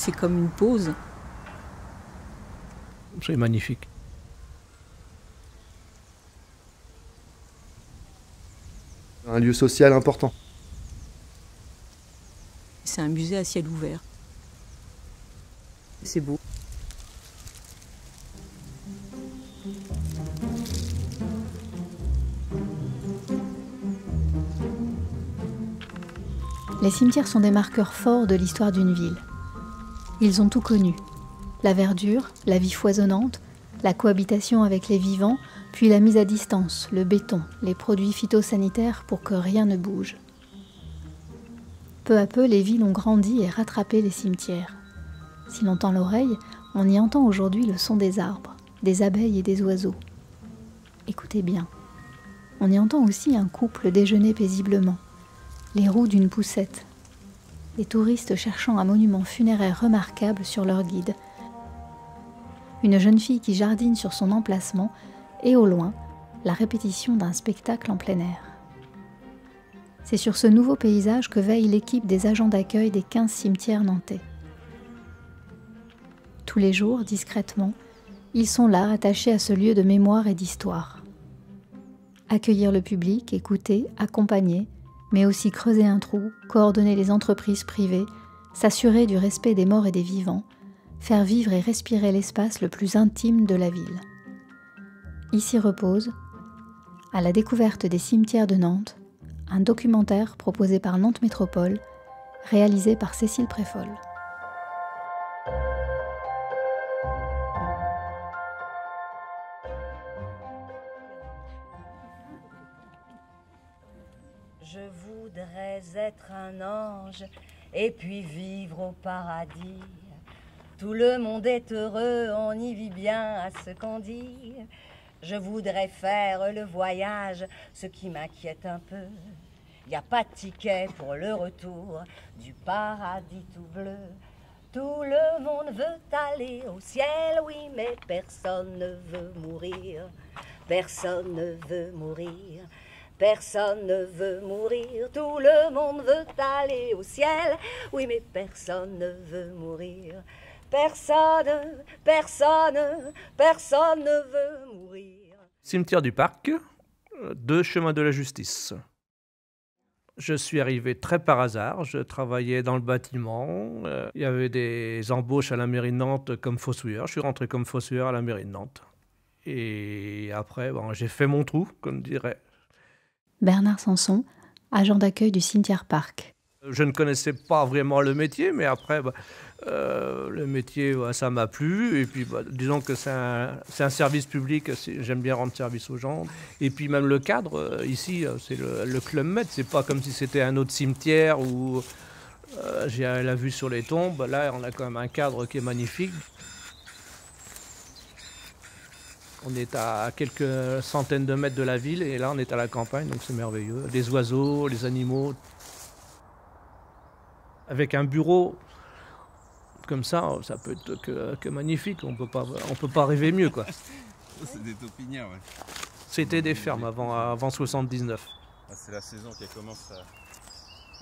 c'est comme une pause. C'est magnifique. Un lieu social important. C'est un musée à ciel ouvert. C'est beau. Les cimetières sont des marqueurs forts de l'histoire d'une ville. Ils ont tout connu. La verdure, la vie foisonnante, la cohabitation avec les vivants, puis la mise à distance, le béton, les produits phytosanitaires pour que rien ne bouge. Peu à peu, les villes ont grandi et rattrapé les cimetières. Si l'on tend l'oreille, on y entend aujourd'hui le son des arbres, des abeilles et des oiseaux. Écoutez bien. On y entend aussi un couple déjeuner paisiblement, les roues d'une poussette, les touristes cherchant un monument funéraire remarquable sur leur guide, une jeune fille qui jardine sur son emplacement et au loin, la répétition d'un spectacle en plein air. C'est sur ce nouveau paysage que veille l'équipe des agents d'accueil des 15 cimetières nantais. Tous les jours, discrètement, ils sont là, attachés à ce lieu de mémoire et d'histoire. Accueillir le public, écouter, accompagner, mais aussi creuser un trou, coordonner les entreprises privées, s'assurer du respect des morts et des vivants, faire vivre et respirer l'espace le plus intime de la ville. Ici repose, à la découverte des cimetières de Nantes, un documentaire proposé par Nantes Métropole, réalisé par Cécile Préfolle. Je voudrais être un ange et puis vivre au paradis. Tout le monde est heureux, on y vit bien à ce qu'on dit. Je voudrais faire le voyage, ce qui m'inquiète un peu. Y a pas de ticket pour le retour du paradis tout bleu. Tout le monde veut aller au ciel, oui, mais personne ne veut mourir. Personne ne veut mourir. Personne ne veut mourir, tout le monde veut aller au ciel. Oui, mais personne ne veut mourir. Personne, personne, personne ne veut mourir. Cimetière du Parc, 2 chemins de la Justice. Je suis arrivé très par hasard, je travaillais dans le bâtiment, il y avait des embauches à la mairie de Nantes comme fossoyeur, je suis rentré comme fossoyeur à la mairie de Nantes. Et après, j'ai fait mon trou, comme dirait. Bernard Sanson, agent d'accueil du cimetière Parc. Je ne connaissais pas vraiment le métier, mais après, le métier, ça m'a plu. Et puis, disons que c'est un service public, j'aime bien rendre service aux gens. Et puis même le cadre, ici, c'est le Club Med. C'est pas comme si c'était un autre cimetière où j'ai la vue sur les tombes. Là, on a quand même un cadre qui est magnifique. On est à quelques centaines de mètres de la ville et là on est à la campagne, donc c'est merveilleux. Les oiseaux, les animaux. Avec un bureau comme ça peut être que magnifique. On peut pas rêver mieux, quoi. C'est des taupinières, ouais. C'était des fermes avant 79. C'est la saison qui commence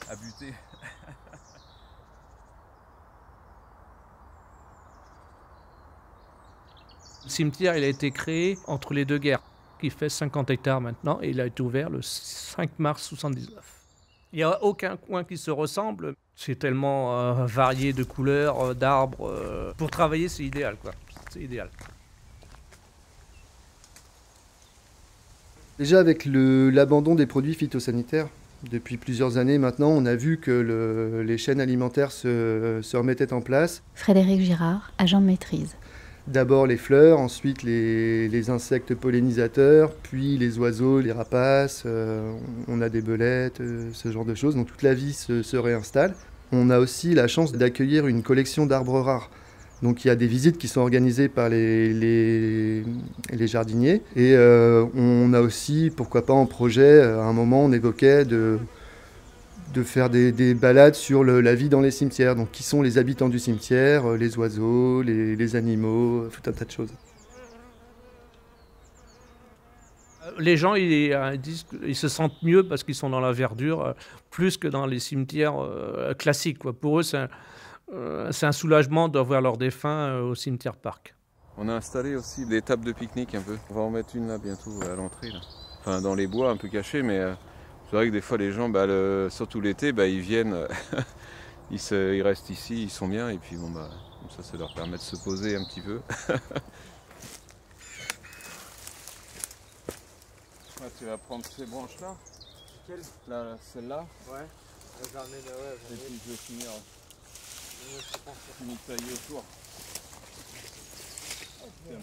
à buter. Le cimetière, il a été créé entre les deux guerres, qui fait 50 hectares maintenant, et il a été ouvert le 5 mars 79. Il n'y a aucun coin qui se ressemble. C'est tellement varié de couleurs, d'arbres. Pour travailler, c'est idéal, quoi. C'est idéal. Déjà avec l'abandon des produits phytosanitaires, depuis plusieurs années maintenant, on a vu que les chaînes alimentaires se remettaient en place. Frédéric Girard, agent de maîtrise. D'abord les fleurs, ensuite les insectes pollinisateurs, puis les oiseaux, les rapaces, on a des belettes, ce genre de choses. Donc toute la vie se réinstalle. On a aussi la chance d'accueillir une collection d'arbres rares. Donc il y a des visites qui sont organisées par les jardiniers. Et on a aussi, pourquoi pas en projet, à un moment on évoquait de faire des balades sur la vie dans les cimetières. Donc qui sont les habitants du cimetière, les oiseaux, les animaux, tout un tas de choses. Les gens, disent qu'ils se sentent mieux parce qu'ils sont dans la verdure, plus que dans les cimetières classiques, quoi. Pour eux, c'est un soulagement de voir leurs défunts au cimetière-parc. On a installé aussi des tables de pique-nique un peu. On va en mettre une là bientôt à l'entrée. Enfin dans les bois un peu cachés, mais c'est vrai que des fois les gens, surtout l'été, ils viennent, ils restent ici, ils sont bien et puis bon comme ça leur permet de se poser un petit peu. Ah, tu vas prendre ces branches là. Là, celle-là. Ouais. Et puis je vais finir. Finis de tailler autour. Tiens,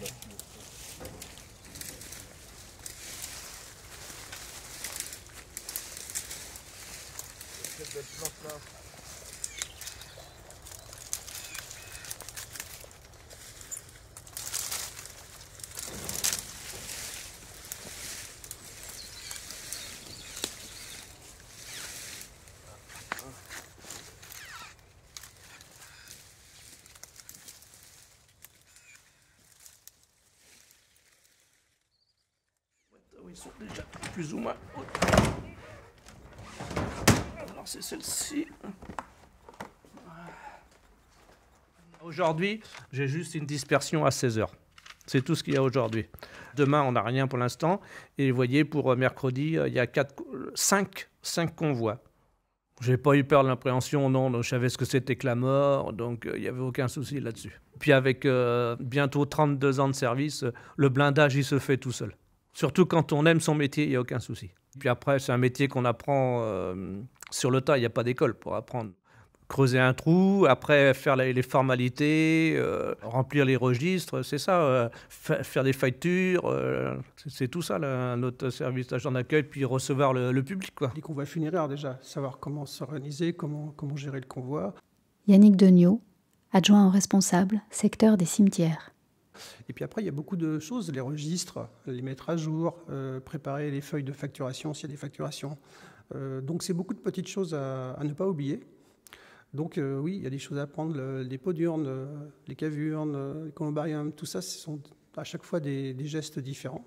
cette belle plante là. Ils sont déjà plus ou moins. Alors c'est celle-ci. Aujourd'hui, j'ai juste une dispersion à 16 h. C'est tout ce qu'il y a aujourd'hui. Demain, on n'a rien pour l'instant. Et vous voyez, pour mercredi, il y a 5 convois. J'ai pas eu peur de l'appréhension, non, je savais ce que c'était que la mort, donc il n'y avait aucun souci là-dessus. Puis avec bientôt 32 ans de service, le blindage, il se fait tout seul. Surtout quand on aime son métier, il n'y a aucun souci. Puis après, c'est un métier qu'on apprend sur le tas, il n'y a pas d'école pour apprendre. Creuser un trou, après faire les formalités, remplir les registres, c'est ça, faire des factures, c'est tout ça, là, notre service d'agent d'accueil, puis recevoir le public, quoi. Les convois funéraires déjà, savoir comment s'organiser, comment gérer le convoi. Yannick Degnaud, adjoint au responsable, secteur des cimetières. Et puis après, il y a beaucoup de choses, les registres, les mettre à jour, préparer les feuilles de facturation s'il y a des facturations. Donc c'est beaucoup de petites choses à ne pas oublier. Donc oui, il y a des choses à apprendre, les pots d'urne, les cavurnes, les columbariums, tout ça, ce sont à chaque fois des gestes différents.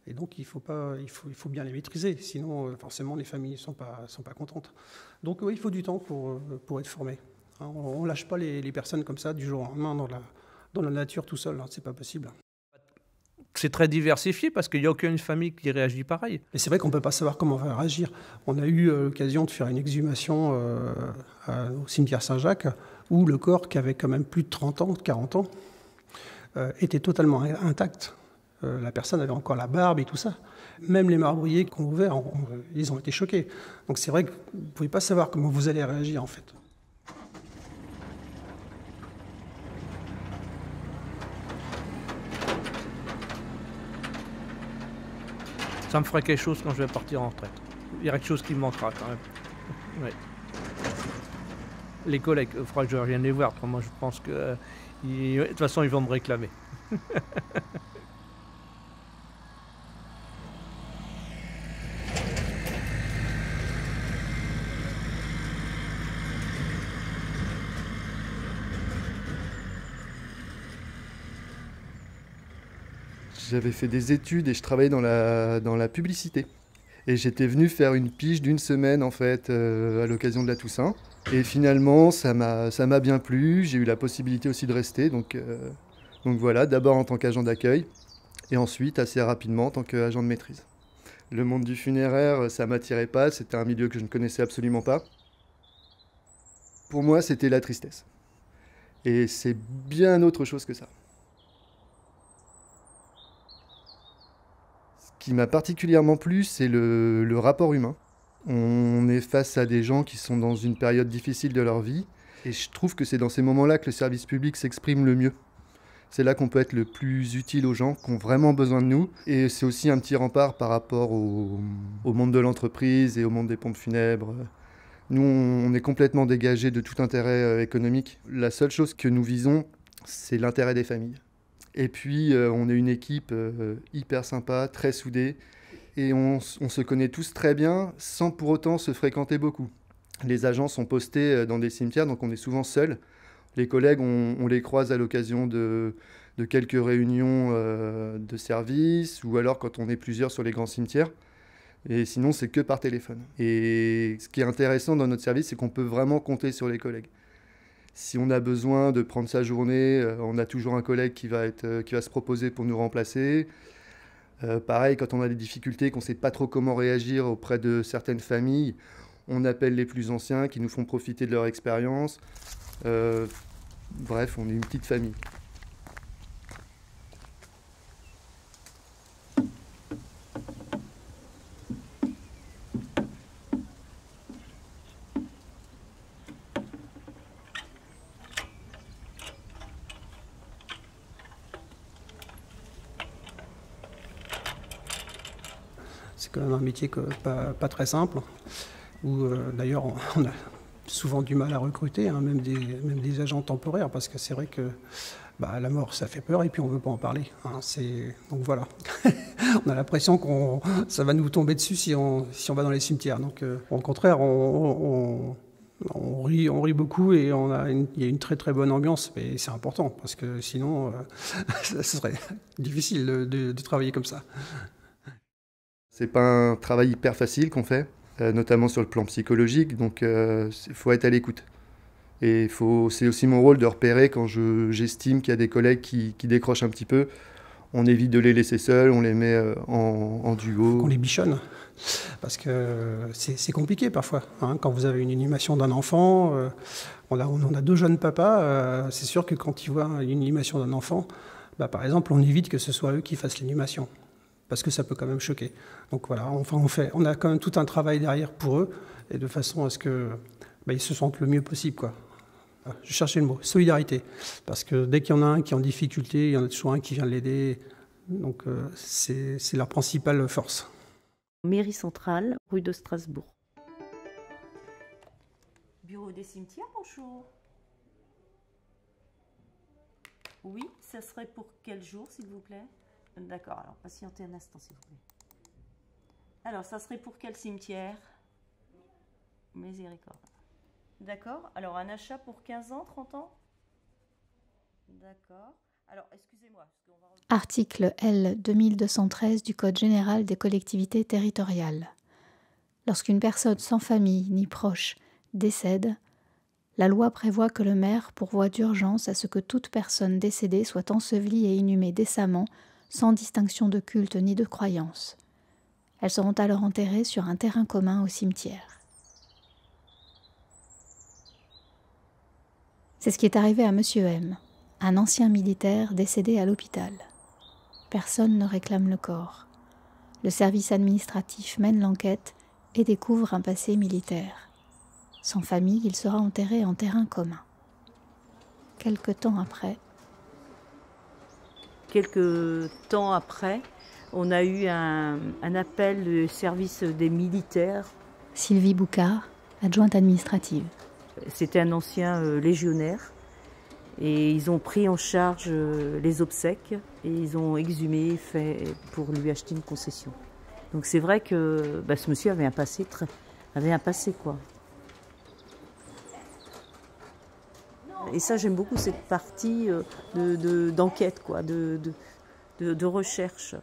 Et donc il faut bien les maîtriser, sinon forcément les familles ne sont pas contentes. Donc oui, il faut du temps pour être formé. Hein, on ne lâche pas les personnes comme ça du jour au lendemain dans la nature tout seul, hein, c'est pas possible. C'est très diversifié parce qu'il n'y a aucune famille qui réagit pareil. Et c'est vrai qu'on ne peut pas savoir comment on va réagir. On a eu l'occasion de faire une exhumation au cimetière Saint-Jacques où le corps, qui avait quand même plus de 30 ans, 40 ans, était totalement intact. La personne avait encore la barbe et tout ça. Même les marbriers qu'on a ouverts, ils ont été choqués. Donc c'est vrai que vous ne pouvez pas savoir comment vous allez réagir en fait. Ça me ferait quelque chose quand je vais partir en retraite. Il y aura quelque chose qui me manquera quand même. Ouais. Les collègues, il faudra que je revienne les voir. Moi, je pense que de toute façon, ils vont me réclamer. J'avais fait des études et je travaillais dans la publicité. Et j'étais venu faire une pige d'une semaine en fait à l'occasion de la Toussaint. Et finalement, ça m'a bien plu. J'ai eu la possibilité aussi de rester. Donc voilà, d'abord en tant qu'agent d'accueil et ensuite assez rapidement en tant qu'agent de maîtrise. Le monde du funéraire, ça m'attirait pas. C'était un milieu que je ne connaissais absolument pas. Pour moi, c'était la tristesse. Et c'est bien autre chose que ça. Ce qui m'a particulièrement plu, c'est le rapport humain. On est face à des gens qui sont dans une période difficile de leur vie, et je trouve que c'est dans ces moments-là que le service public s'exprime le mieux. C'est là qu'on peut être le plus utile aux gens qui ont vraiment besoin de nous, et c'est aussi un petit rempart par rapport au monde de l'entreprise et au monde des pompes funèbres. Nous, on est complètement dégagés de tout intérêt économique. La seule chose que nous visons, c'est l'intérêt des familles. Et puis, on est une équipe hyper sympa, très soudée. Et on se connaît tous très bien, sans pour autant se fréquenter beaucoup. Les agents sont postés dans des cimetières, donc on est souvent seuls. Les collègues, on les croise à l'occasion de quelques réunions de service, ou alors quand on est plusieurs sur les grands cimetières. Et sinon, c'est que par téléphone. Et ce qui est intéressant dans notre service, c'est qu'on peut vraiment compter sur les collègues. Si on a besoin de prendre sa journée, on a toujours un collègue qui va se proposer pour nous remplacer. Pareil, quand on a des difficultés, qu'on ne sait pas trop comment réagir auprès de certaines familles, on appelle les plus anciens qui nous font profiter de leur expérience. Bref, on est une petite famille. C'est quand même un métier pas très simple, où d'ailleurs on a souvent du mal à recruter, hein, même des agents temporaires, parce que c'est vrai que la mort ça fait peur et puis on ne veut pas en parler. Hein, donc voilà, on a l'impression que ça va nous tomber dessus si on va dans les cimetières. Donc au contraire, on rit beaucoup et il y a une très très bonne ambiance, mais c'est important parce que sinon ce serait difficile de travailler comme ça. C'est pas un travail hyper facile qu'on fait, notamment sur le plan psychologique, donc il faut être à l'écoute. Et c'est aussi mon rôle de repérer quand j'estime qu'il y a des collègues qui décrochent un petit peu. On évite de les laisser seuls, on les met en duo. On les bichonne, parce que c'est compliqué parfois. Hein, quand vous avez une inhumation d'un enfant, on a 2 jeunes papas, c'est sûr que quand ils voient une inhumation d'un enfant, par exemple, on évite que ce soit eux qui fassent l'inhumation, parce que ça peut quand même choquer. Donc voilà, on a quand même tout un travail derrière pour eux, et de façon à ce qu'ils se sentent le mieux possible, quoi. Je cherchais le mot, solidarité, parce que dès qu'il y en a un qui est en difficulté, il y en a toujours un qui vient l'aider, donc c'est leur principale force. Mairie centrale, rue de Strasbourg. Bureau des cimetières, bonjour. Oui, ça serait pour quel jour, s'il vous plaît? D'accord, alors patientez un instant, s'il vous plaît. Alors, ça serait pour quel cimetière? Miséricorde. D'accord, alors un achat pour 15 ans, 30 ans? D'accord. Alors, excusez-moi. Article L 2213 du Code général des collectivités territoriales. Lorsqu'une personne sans famille ni proche décède, la loi prévoit que le maire pourvoit d'urgence à ce que toute personne décédée soit ensevelie et inhumée décemment, sans distinction de culte ni de croyance. Elles seront alors enterrées sur un terrain commun au cimetière. C'est ce qui est arrivé à M. M, un ancien militaire décédé à l'hôpital. Personne ne réclame le corps. Le service administratif mène l'enquête et découvre un passé militaire. Sans famille, il sera enterré en terrain commun. Quelque temps après, on a eu un appel du service des militaires. Sylvie Boucard, adjointe administrative. C'était un ancien légionnaire et ils ont pris en charge les obsèques et ils ont exhumé, fait pour lui acheter une concession. Donc c'est vrai que ce monsieur avait un passé quoi. Et ça, j'aime beaucoup cette partie d'enquête, quoi, de recherche.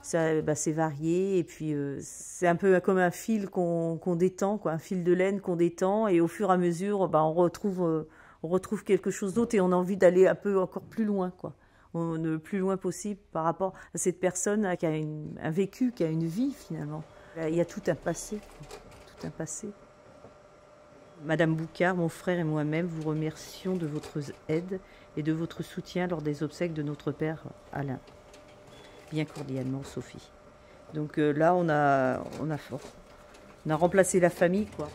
Ça, c'est varié et puis c'est un peu comme un fil qu'on détend, quoi, un fil de laine qu'on détend et au fur et à mesure, on retrouve quelque chose d'autre et on a envie d'aller un peu encore plus loin, quoi. Le plus loin possible par rapport à cette personne qui a un vécu, qui a une vie finalement. Il y a tout un passé, quoi, tout un passé. Madame Boucard, mon frère et moi-même vous remercions de votre aide et de votre soutien lors des obsèques de notre père Alain. Bien cordialement, Sophie. Donc là, on a remplacé la famille, quoi.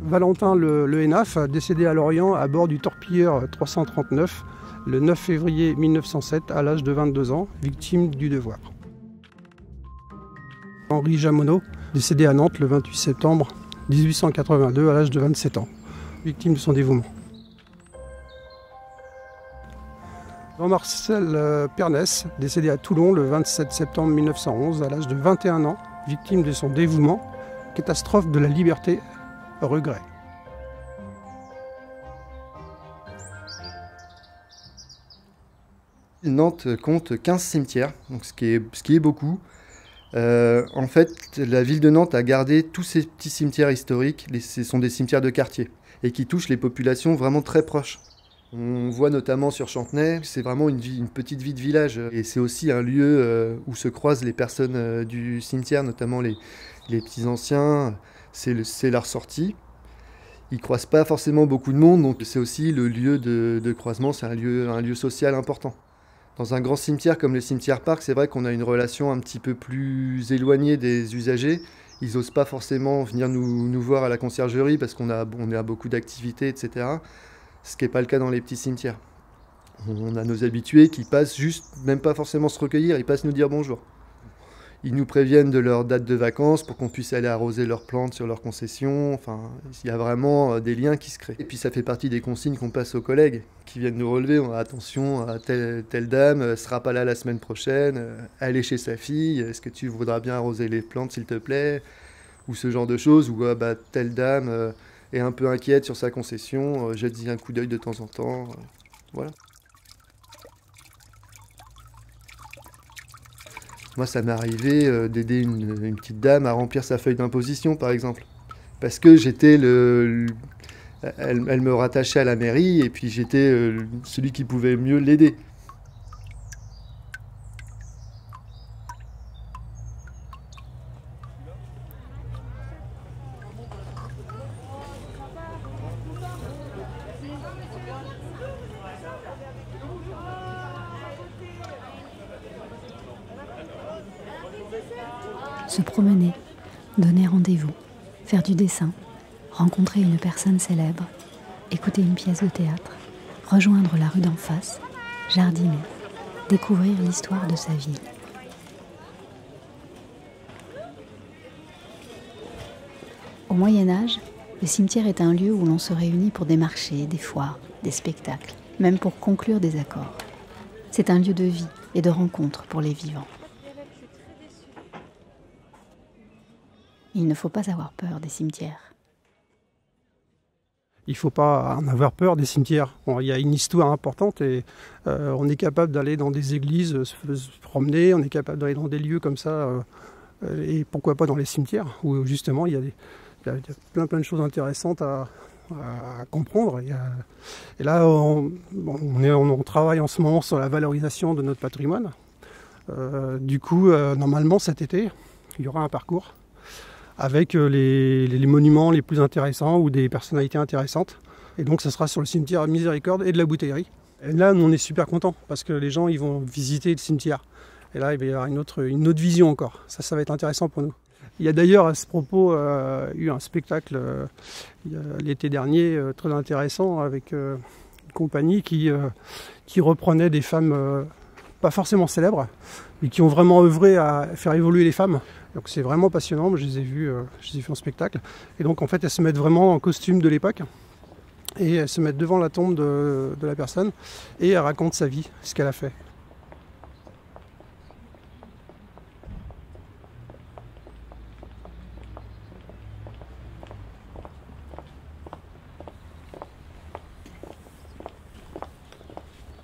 Valentin Le Hénaf, décédé à Lorient à bord du torpilleur 339 le 9 février 1907 à l'âge de 22 ans, victime du devoir. Henri Jamonneau, décédé à Nantes le 28 septembre 1882 à l'âge de 27 ans, victime de son dévouement. Jean-Marcel Pernès, décédé à Toulon le 27 septembre 1911 à l'âge de 21 ans, victime de son dévouement, catastrophe de la liberté, regret. Nantes compte 15 cimetières, donc ce qui est beaucoup. En fait, la ville de Nantes a gardé tous ces petits cimetières historiques, ce sont des cimetières de quartier, et qui touchent les populations vraiment très proches. On voit notamment sur Chantenay, c'est vraiment une petite vie de village, et c'est aussi un lieu où se croisent les personnes du cimetière, notamment les petits anciens, c'est leur sortie. Ils ne croisent pas forcément beaucoup de monde, donc c'est aussi le lieu de croisement, c'est un lieu social important. Dans un grand cimetière comme le cimetière parc, c'est vrai qu'on a une relation un petit peu plus éloignée des usagers. Ils n'osent pas forcément venir nous voir à la conciergerie parce qu'on a beaucoup d'activités, etc. Ce qui n'est pas le cas dans les petits cimetières. On a nos habitués qui passent juste, même pas forcément se recueillir, ils passent nous dire bonjour. Ils nous préviennent de leur date de vacances pour qu'on puisse aller arroser leurs plantes sur leurs concessions. Enfin, il y a vraiment des liens qui se créent. Et puis ça fait partie des consignes qu'on passe aux collègues qui viennent nous relever. On a attention à telle dame, elle ne sera pas là la semaine prochaine, elle est chez sa fille, est-ce que tu voudras bien arroser les plantes s'il te plaît? Ou ce genre de choses, ou telle dame est un peu inquiète sur sa concession, jette-y un coup d'œil de temps en temps. Voilà. Moi, ça m'est arrivé d'aider une petite dame à remplir sa feuille d'imposition, par exemple. Parce que j'étais elle me rattachait à la mairie, et puis j'étais celui qui pouvait mieux l'aider. Se promener, donner rendez-vous, faire du dessin, rencontrer une personne célèbre, écouter une pièce de théâtre, rejoindre la rue d'en face, jardiner, découvrir l'histoire de sa ville. Au Moyen-Âge, le cimetière est un lieu où l'on se réunit pour des marchés, des foires, des spectacles, même pour conclure des accords. C'est un lieu de vie et de rencontre pour les vivants. Il ne faut pas avoir peur des cimetières. Il ne faut pas en avoir peur des cimetières. Bon, il y a une histoire importante et on est capable d'aller dans des églises, se promener, on est capable d'aller dans des lieux comme ça, et pourquoi pas dans les cimetières, où justement il y a plein de choses intéressantes à comprendre. Et là, on travaille en ce moment sur la valorisation de notre patrimoine. Du coup, normalement cet été, il y aura un parcours avec les monuments les plus intéressants ou des personnalités intéressantes. Et donc ça sera sur le cimetière Miséricorde et de la Bouteillerie. Et là, nous, on est super contents parce que les gens ils vont visiter le cimetière. Et là, il va y avoir une autre vision encore. Ça va être intéressant pour nous. Il y a d'ailleurs à ce propos eu un spectacle l'été dernier très intéressant avec une compagnie qui reprenait des femmes pas forcément célèbres, mais qui ont vraiment œuvré à faire évoluer les femmes. Donc c'est vraiment passionnant, je les ai vus en spectacle. Et donc en fait elles se mettent vraiment en costume de l'époque, et elles se mettent devant la tombe de la personne, et elles racontent sa vie, ce qu'elle a fait.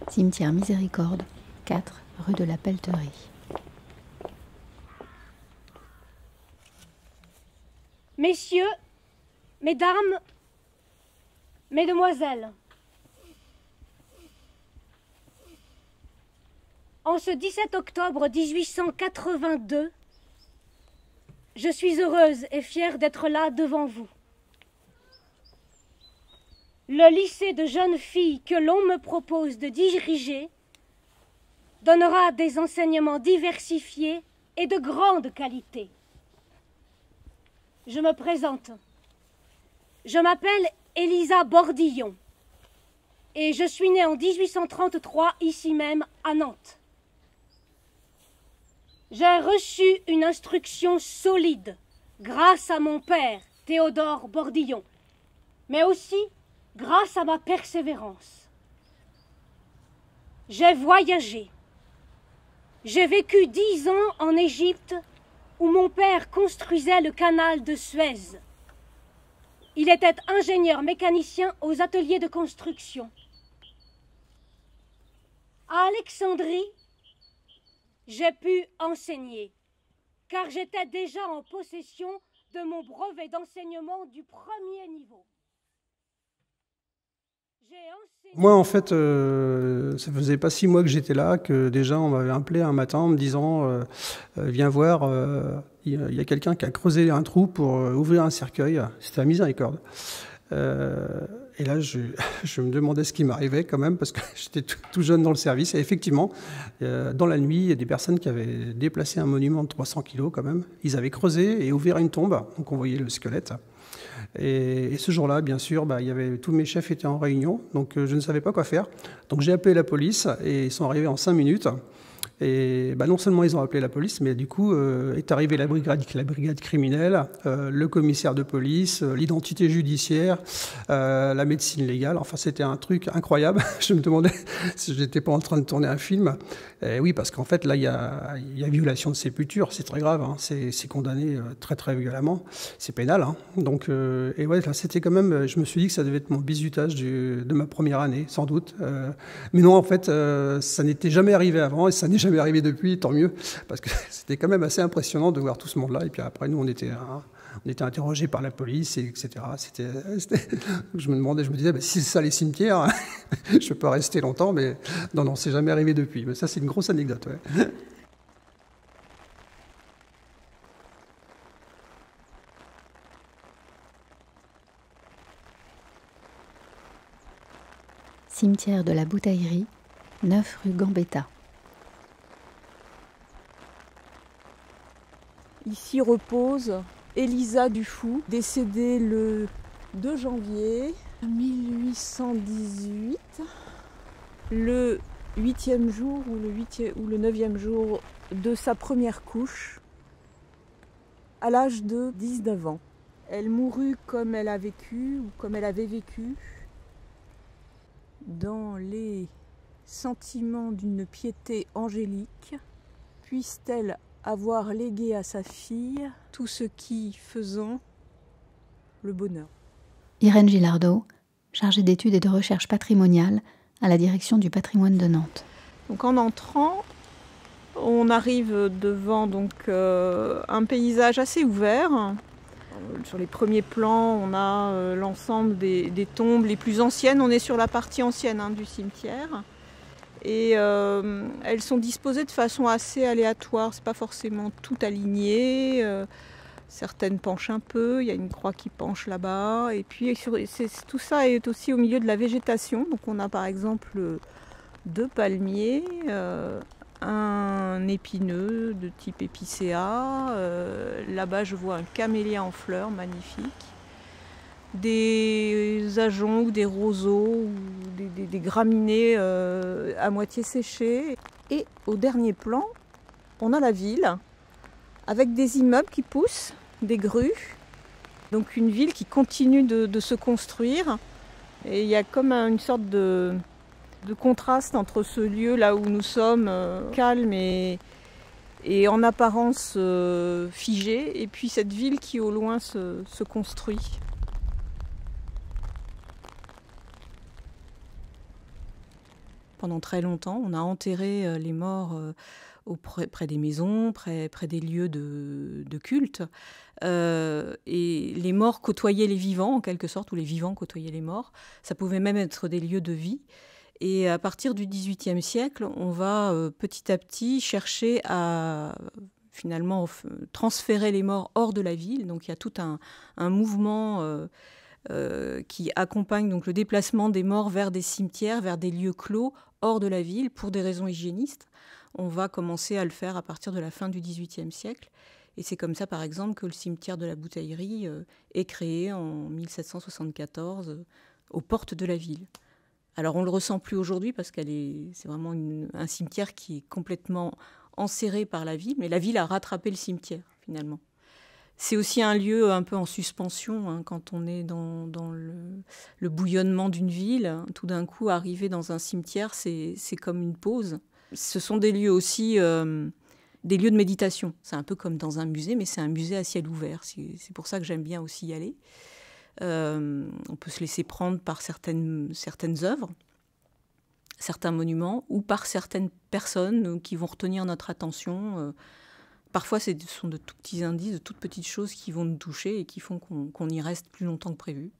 Cimetière Miséricorde, 4 rue de la Pelleterie. Messieurs, mesdames, mesdemoiselles, en ce 17 octobre 1882, je suis heureuse et fière d'être là devant vous. Le lycée de jeunes filles que l'on me propose de diriger donnera des enseignements diversifiés et de grande qualité. Je me présente. Je m'appelle Elisa Bordillon et je suis née en 1833 ici même à Nantes. J'ai reçu une instruction solide grâce à mon père, Théodore Bordillon, mais aussi grâce à ma persévérance. J'ai voyagé. J'ai vécu 10 ans en Égypte où mon père construisait le canal de Suez. Il était ingénieur mécanicien aux ateliers de construction. À Alexandrie, j'ai pu enseigner, car j'étais déjà en possession de mon brevet d'enseignement du premier niveau. Moi, en fait, ça faisait pas 6 mois que j'étais là, que déjà on m'avait appelé un matin en me disant viens voir, il y a quelqu'un qui a creusé un trou pour ouvrir un cercueil. C'était à Miséricorde. Et là, je me demandais ce qui m'arrivait quand même, parce que j'étais tout jeune dans le service. Et effectivement, dans la nuit, il y a des personnes qui avaient déplacé un monument de 300 kilos quand même. Ils avaient creusé et ouvert une tombe, donc on voyait le squelette. Et ce jour-là, bien sûr, tous mes chefs étaient en réunion, donc je ne savais pas quoi faire. Donc j'ai appelé la police et ils sont arrivés en 5 minutes. Et non seulement ils ont appelé la police, mais du coup est arrivée la brigade criminelle, le commissaire de police, l'identité judiciaire, la médecine légale. Enfin, c'était un truc incroyable. Je me demandais si je n'étais pas en train de tourner un film. Et oui, parce qu'en fait, là, il y a violation de sépulture. C'est très grave. Hein. C'est condamné très, très violemment. C'est pénal. Hein. Donc, et ouais, là, c'était quand même... Je me suis dit que ça devait être mon bizutage de ma première année, sans doute. Mais non, en fait, ça n'était jamais arrivé avant et ça n'est jamais arrivé depuis, tant mieux, parce que c'était quand même assez impressionnant de voir tout ce monde-là. Et puis après, nous, on était interrogés par la police, etc. Je me disais, si c'est ça les cimetières, je ne peux pas rester longtemps, mais non, c'est jamais arrivé depuis. Mais ça, c'est une grosse anecdote, ouais. Cimetière de la Bouteillerie, 9 rue Gambetta. Ici repose Elisa Dufou, décédée le 2 janvier 1818, le 8e jour ou le 9e jour de sa première couche, à l'âge de 19 ans. Elle mourut comme elle a vécu, ou comme elle avait vécu, dans les sentiments d'une piété angélique. Puisse-t-elle avoir légué à sa fille tout ce qui faisant le bonheur. Irène Gilardot, chargée d'études et de recherche patrimoniale à la direction du patrimoine de Nantes. Donc en entrant, on arrive devant un paysage assez ouvert. Sur les premiers plans, on a l'ensemble des tombes les plus anciennes. On est sur la partie ancienne du cimetière. Et elles sont disposées de façon assez aléatoire, c'est pas forcément tout aligné, certaines penchent un peu, il y a une croix qui penche là-bas, et puis tout ça est aussi au milieu de la végétation, donc on a par exemple 2 palmiers, un épineux de type épicéa, là-bas je vois un camélia en fleurs magnifique, des ajoncs ou des roseaux ou des graminées à moitié séchées. Et au dernier plan, on a la ville avec des immeubles qui poussent, des grues. Donc une ville qui continue de se construire. Et il y a comme une sorte de contraste entre ce lieu là où nous sommes, calme et en apparence figé, et puis cette ville qui au loin se construit. Pendant très longtemps, on a enterré les morts près des maisons, près des lieux de culte. Et les morts côtoyaient les vivants, en quelque sorte, ou les vivants côtoyaient les morts. Ça pouvait même être des lieux de vie. Et à partir du XVIIIe siècle, on va petit à petit chercher à finalement transférer les morts hors de la ville. Donc il y a tout un mouvement qui accompagne donc le déplacement des morts vers des cimetières, vers des lieux clos, hors de la ville, pour des raisons hygiénistes. On va commencer à le faire à partir de la fin du XVIIIe siècle. Et c'est comme ça, par exemple, que le cimetière de la Bouteillerie est créé en 1774 aux portes de la ville. Alors on ne le ressent plus aujourd'hui parce c'est vraiment un cimetière qui est complètement enserré par la ville, mais la ville a rattrapé le cimetière, finalement. C'est aussi un lieu un peu en suspension, hein, quand on est dans le bouillonnement d'une ville. Tout d'un coup, arriver dans un cimetière, c'est comme une pause. Ce sont des lieux aussi, des lieux de méditation. C'est un peu comme dans un musée, mais c'est un musée à ciel ouvert. C'est pour ça que j'aime bien aussi y aller. On peut se laisser prendre par certaines œuvres, certains monuments, ou par certaines personnes qui vont retenir notre attention. Parfois, ce sont de tout petits indices, de toutes petites choses qui vont nous toucher et qui font qu'on y reste plus longtemps que prévu.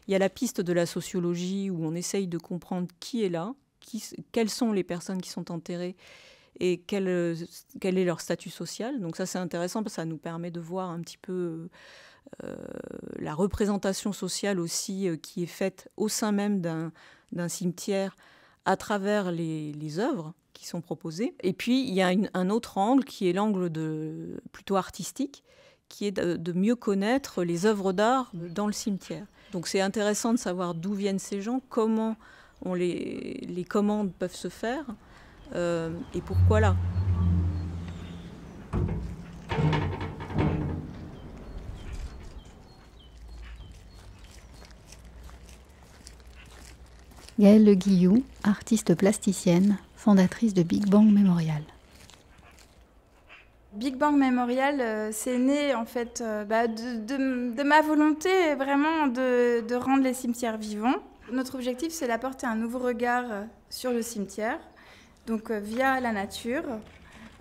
Il y a la piste de la sociologie où on essaye de comprendre qui est là, quelles sont les personnes qui sont enterrées et quel est leur statut social. Donc ça, c'est intéressant parce que ça nous permet de voir un petit peu la représentation sociale aussi qui est faite au sein même d'un cimetière à travers les œuvres qui sont proposées. Et puis, il y a un autre angle qui est l'angle plutôt artistique, qui est de mieux connaître les œuvres d'art dans le cimetière. Donc c'est intéressant de savoir d'où viennent ces gens, comment les commandes peuvent se faire et pourquoi là. Gaëlle Le Guillou, artiste plasticienne, fondatrice de Big Bang Memorial. Big Bang Memorial, c'est né en fait de ma volonté vraiment de rendre les cimetières vivants. Notre objectif, c'est d'apporter un nouveau regard sur le cimetière, donc via la nature,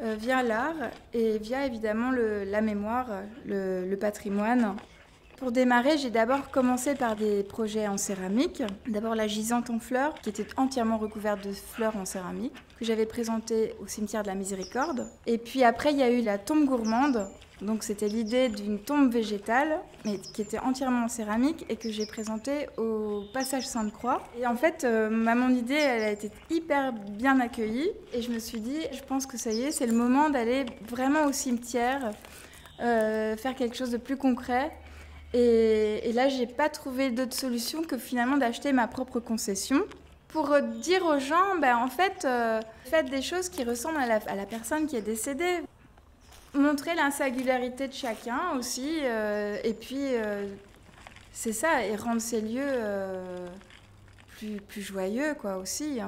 via l'art et via évidemment la mémoire, le patrimoine. Pour démarrer, j'ai d'abord commencé par des projets en céramique. D'abord la gisante en fleurs, qui était entièrement recouverte de fleurs en céramique, que j'avais présentée au cimetière de la Miséricorde. Et puis après, il y a eu la tombe gourmande. Donc c'était l'idée d'une tombe végétale, mais qui était entièrement en céramique et que j'ai présentée au passage Sainte-Croix. Et en fait, mon idée, elle a été hyper bien accueillie. Et je me suis dit, je pense que ça y est, c'est le moment d'aller vraiment au cimetière, faire quelque chose de plus concret. Et là, j'ai pas trouvé d'autre solution que finalement d'acheter ma propre concession pour dire aux gens, en fait, faites des choses qui ressemblent à la personne qui est décédée. Montrer la singularité de chacun aussi, et puis c'est ça, et rendre ces lieux plus joyeux quoi aussi.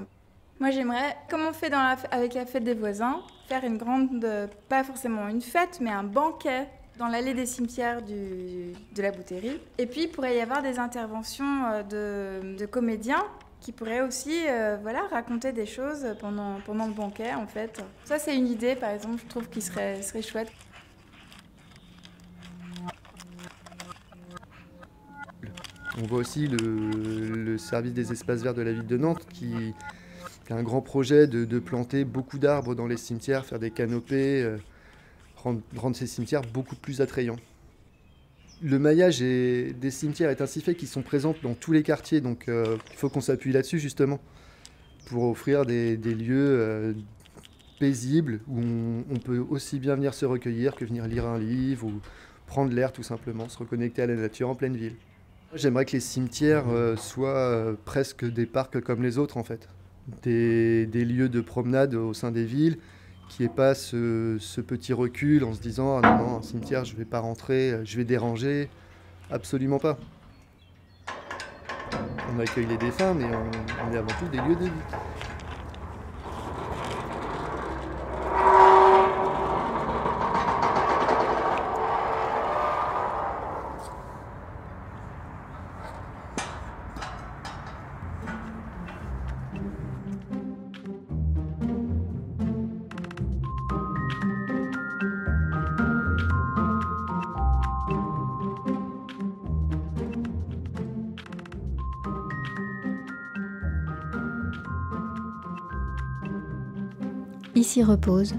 Moi, j'aimerais, comme on fait avec la fête des voisins, faire une grande, pas forcément une fête, mais un banquet dans l'allée des cimetières de la Bouterie. Et puis, il pourrait y avoir des interventions de comédiens qui pourraient aussi raconter des choses pendant le banquet, en fait. Ça, c'est une idée, par exemple, je trouve qui serait chouette. On voit aussi le service des espaces verts de la ville de Nantes qui a un grand projet de planter beaucoup d'arbres dans les cimetières, faire des canopées, rendre ces cimetières beaucoup plus attrayants. Le maillage des cimetières est ainsi fait qu'ils sont présents dans tous les quartiers, donc il faut qu'on s'appuie là-dessus justement pour offrir des lieux paisibles où on peut aussi bien venir se recueillir que venir lire un livre ou prendre l'air tout simplement, se reconnecter à la nature en pleine ville. J'aimerais que les cimetières soient presque des parcs comme les autres en fait, des lieux de promenade au sein des villes, qui n'est pas ce petit recul en se disant « Ah non, un cimetière, je ne vais pas rentrer, je vais déranger ». Absolument pas. On accueille les défunts, mais on est avant tout des lieux de vie. Ici repose,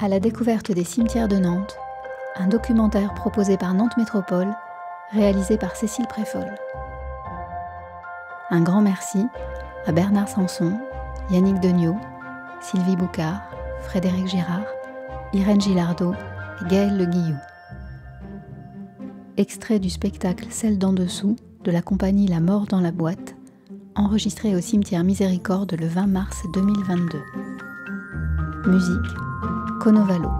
à la découverte des cimetières de Nantes, un documentaire proposé par Nantes Métropole, réalisé par Cécile Préfolle. Un grand merci à Bernard Sanson, Yannick Degnaud, Sylvie Boucard, Frédéric Girard, Irène Gilardot et Gaëlle Le Guillou. Extrait du spectacle Celle d'en dessous de la compagnie La Mort dans la boîte, enregistré au cimetière Miséricorde le 20 mars 2022. Musique, Conovalo.